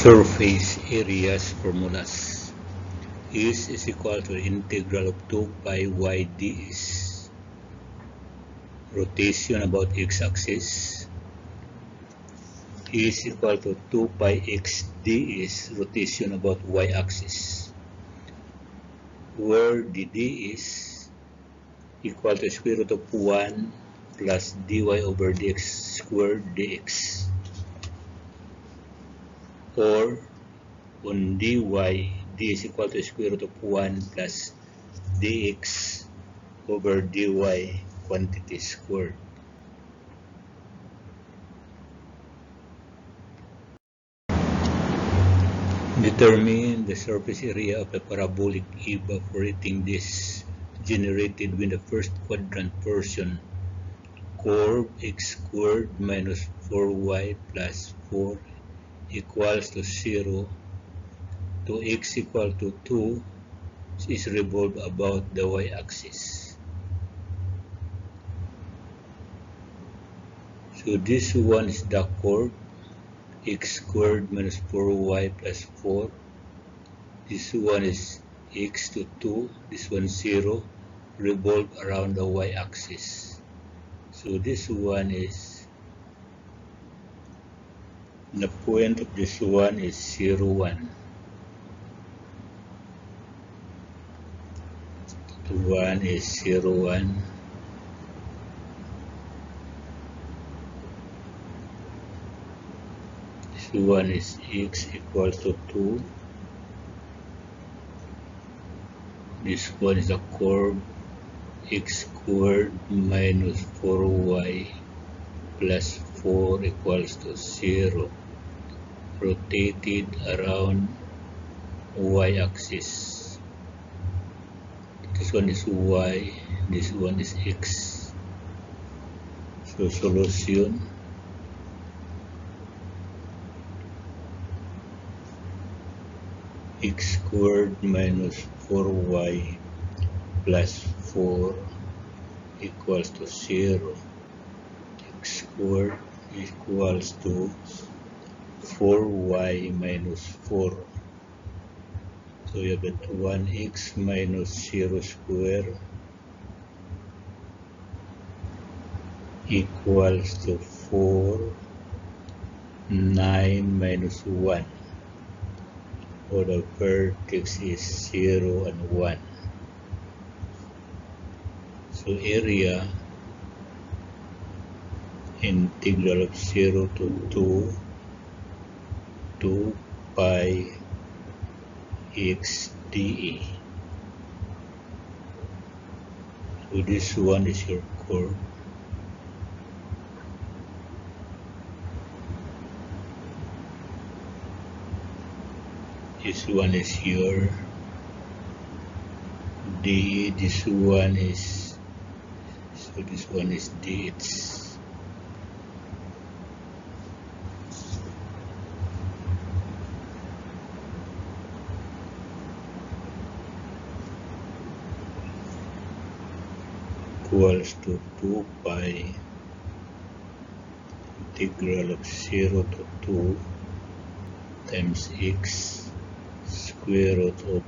Surface areas formulas. Is equal to integral of 2 pi y ds. Rotation about x-axis is equal to 2 pi x ds, rotation about y-axis, where the d is equal to square root of 1 plus dy over dx squared dx, or on dy, d is equal to square root of 1 plus dx over dy quantity squared. Determine the surface area of a parabolic evaporating disk generated when the first quadrant portion curve x squared minus 4y plus 4 equals to 0 to x equal to 2 is revolved about the y-axis. So this one is the curve x squared minus 4y plus 4. This one is x to 2, this one 0, revolve around the y-axis. So this one is, the point of this one is 0, 1. The one is 0, 1. This one is x equal to 2. This one is a curve x squared minus 4y plus 4 equals to 0, rotated around y-axis. This one is y, this one is x. So solution, x squared minus 4y plus 4 equals to 0. X squared equals to 4y minus 4. So you get 1x minus 0 square equals to 4, 9 minus 1. For the vertex is 0 and 1. So area, integral of 0 to 2 pi x dA. So this one is your curve. This one is your D, this one is, so this one is D, it's equals to 2 pi integral of 0 to 2 times x square root of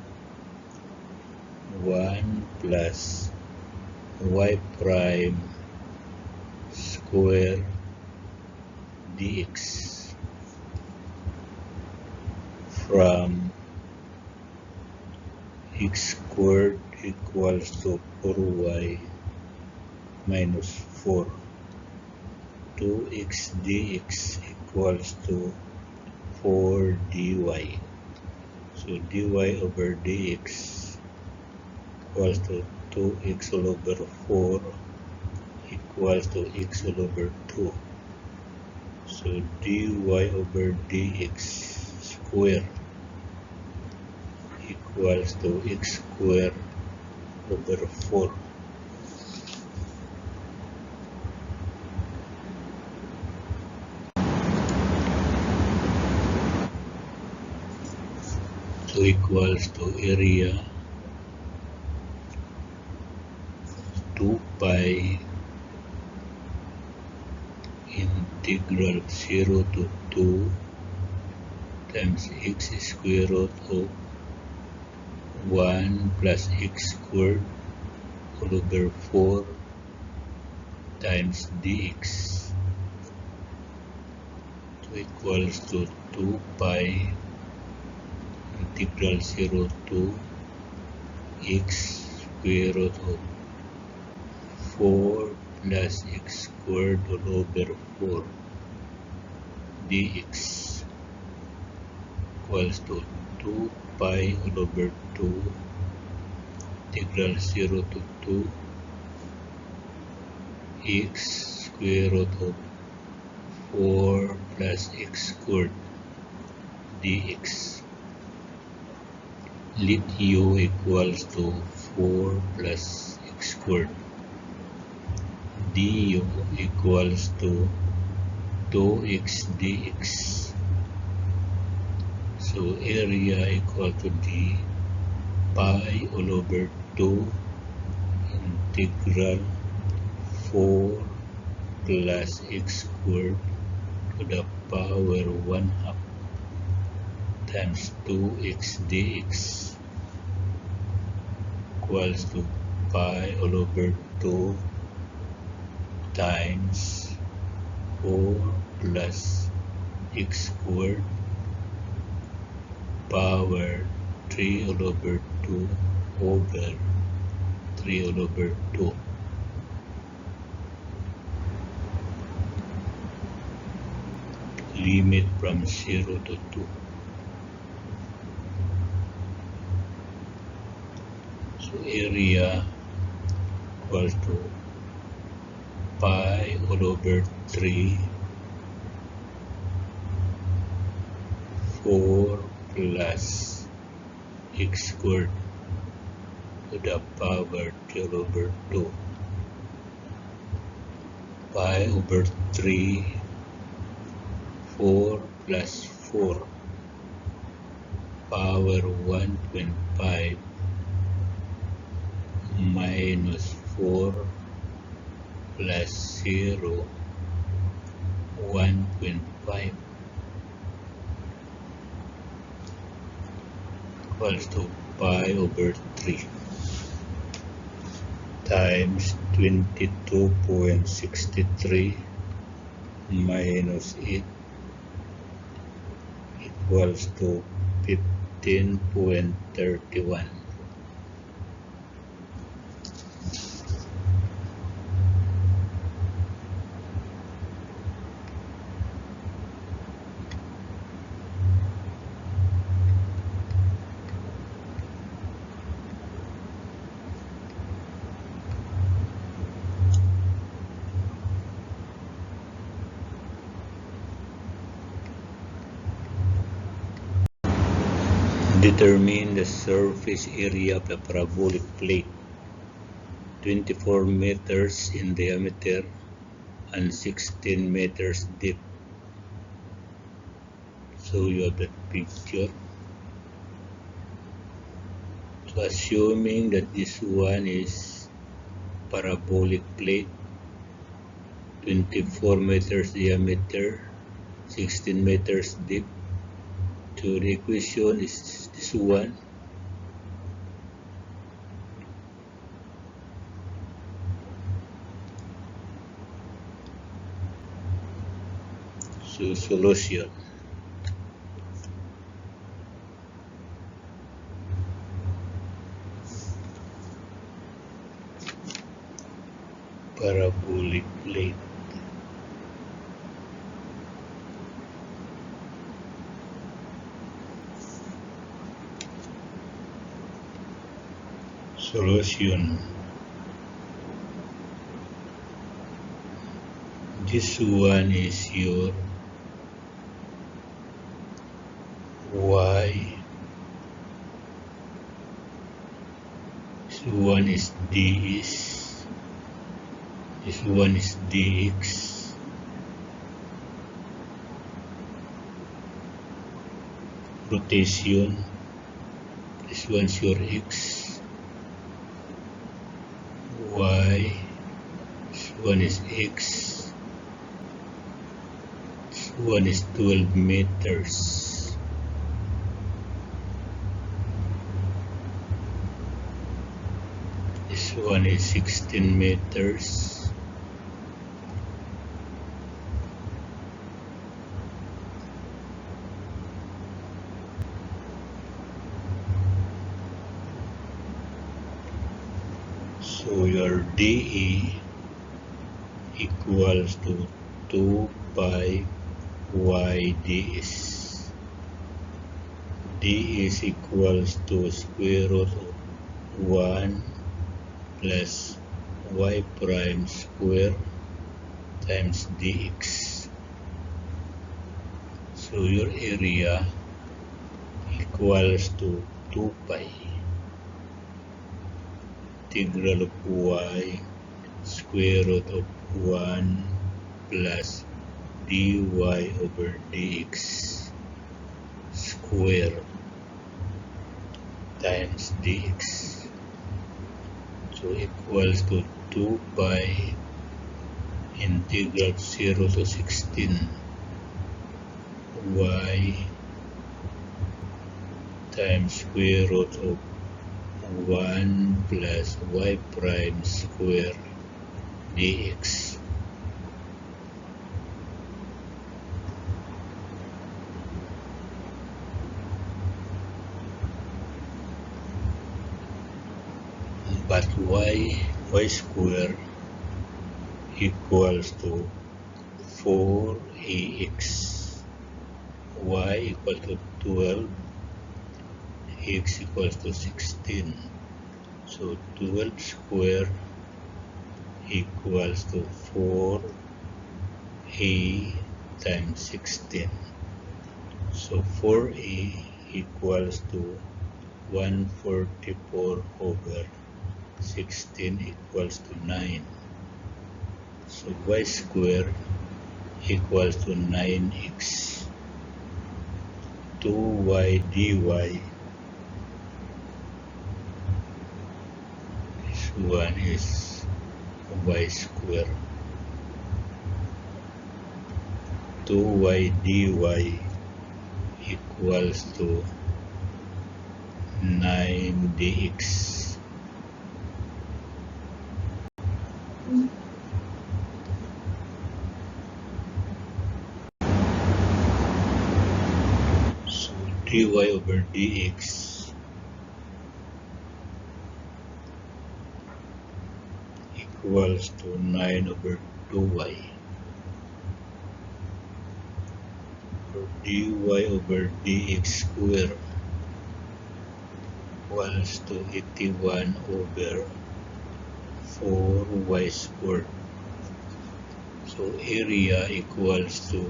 1 plus y prime square dx from x squared equals to 4y minus 4 to x dx equals to 4 dy. So dy over dx equals to 2x all over 4 equals to x all over 2. So dy over dx square equals to x square over 4. So equals to area 2 pi integral 0 to 2 times x square root of 1 plus x squared all over 4 times dx equals to 2 pi integral 0 to x square root of 4 plus x squared all over 4 dx equals to 2 pi all over 2 integral 0 to 2 x square root of 4 plus x squared dx. Let u equals to 4 plus x squared. Du equals to 2x dx. So area equal to d pi all over 2 integral 4 plus x squared to the power 1 half times 2x dx equals to pi all over 2 times 4 plus x squared power 3 all over 2 over 3 all over 2. Limit from 0 to 2. So area equals to pi all over 3 4 plus x squared to the power 3 over 2 pi over 3 4 plus 4 power 1.5 minus 4 plus 0 1.5 equals to pi over 3 times 22.63 minus 8 equals to 15.31. Determine the surface area of a parabolic plate 24 meters in diameter and 16 meters deep. So you have that picture. So assuming that this one is parabolic plate 24 meters diameter 16 meters deep. So the equation is this one. So solution. Parabolic plate. Solution. This one is your y. This one is this one is dx. Rotation. This one's your x. Y. This one is x. This one is 12 meters. This one is 16 meters. So your DE equals to 2 pi y ds. D is equals to square root of 1 plus y prime square times dx. So your area equals to 2 pi integral of y square root of 1 plus dy over dx square times dx. So equals to 2 pi integral 0 to 16 y times square root of 1 plus y prime square dx. But y square equals to 4ax. Y equal to 12, x equals to 16. So 12 square equals to 4a times 16. So 4a equals to 144 over 16 equals to 9. So y square equals to 9x. 2y dy. This one is y square. 2y dy equals to 9 dx. So dy over dx equals to 9 over 2y. For dy over dx square equals to 81 over 4y squared. So area equals to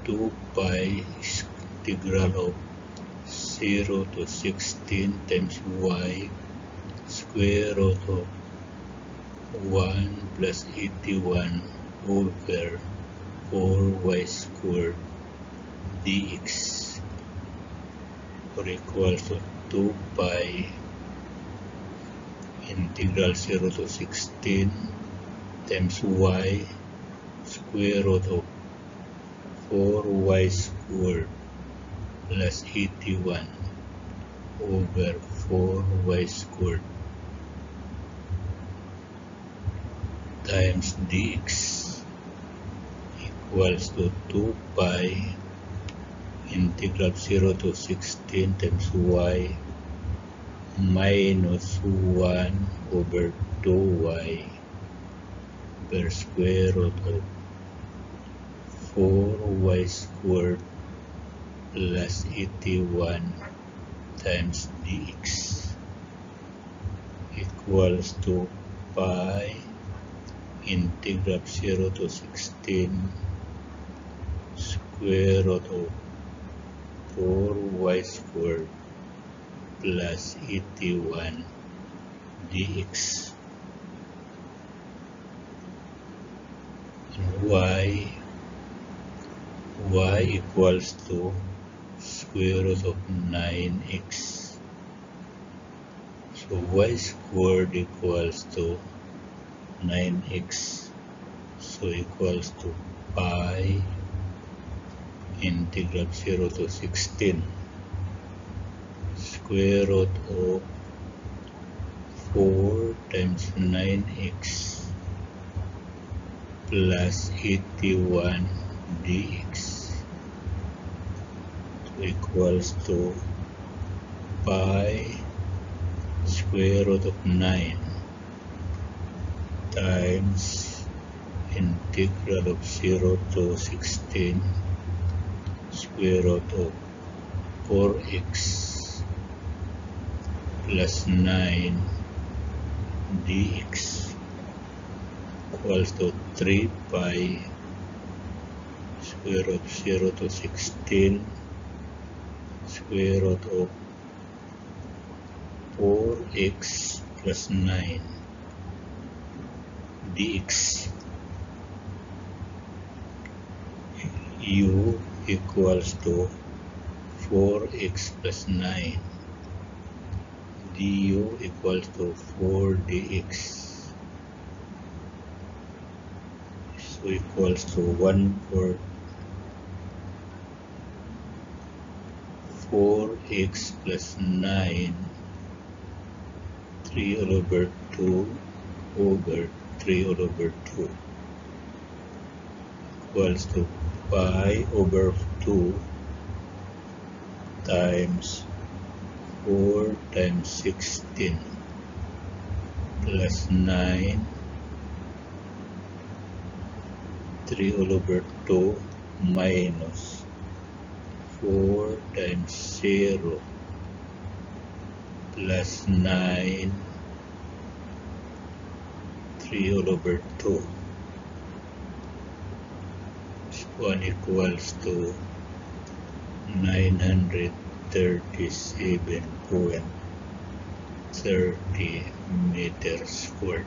2 pi integral of 0 to 16 times y square root of 1 plus 81 over 4y squared dx, or equals to 2 pi integral 0 to 16 times y square root of 4y squared plus 81 over 4y squared times dx equals to 2 pi integral 0 to 16 times y minus 1 over 2y over square root of 4y squared plus 81 times dx equals to pi integral 0 to 16 square root of 4y squared plus 81 dx. And y equals to square root of 9x. So y squared equals to 9x. So equals to pi integral 0 to 16 square root of 4 times 9x plus 81 dx equals to pi square root of 9 times integral of 0 to 16 square root of 4x plus 9 dx equals to 3 pi square root of 0 to 16 square root of 4x plus 9 dx. U equals to 4x plus 9 du equals to 4 dx, so equals to 1/4 4x plus 9 3 all over 2 over 3 all over 2 equals to pi over 2 times 4 times 16 plus 9 3 all over 2 minus 4 times 0 plus 9 3 all over 2. This one equals to 937.30 meters squared.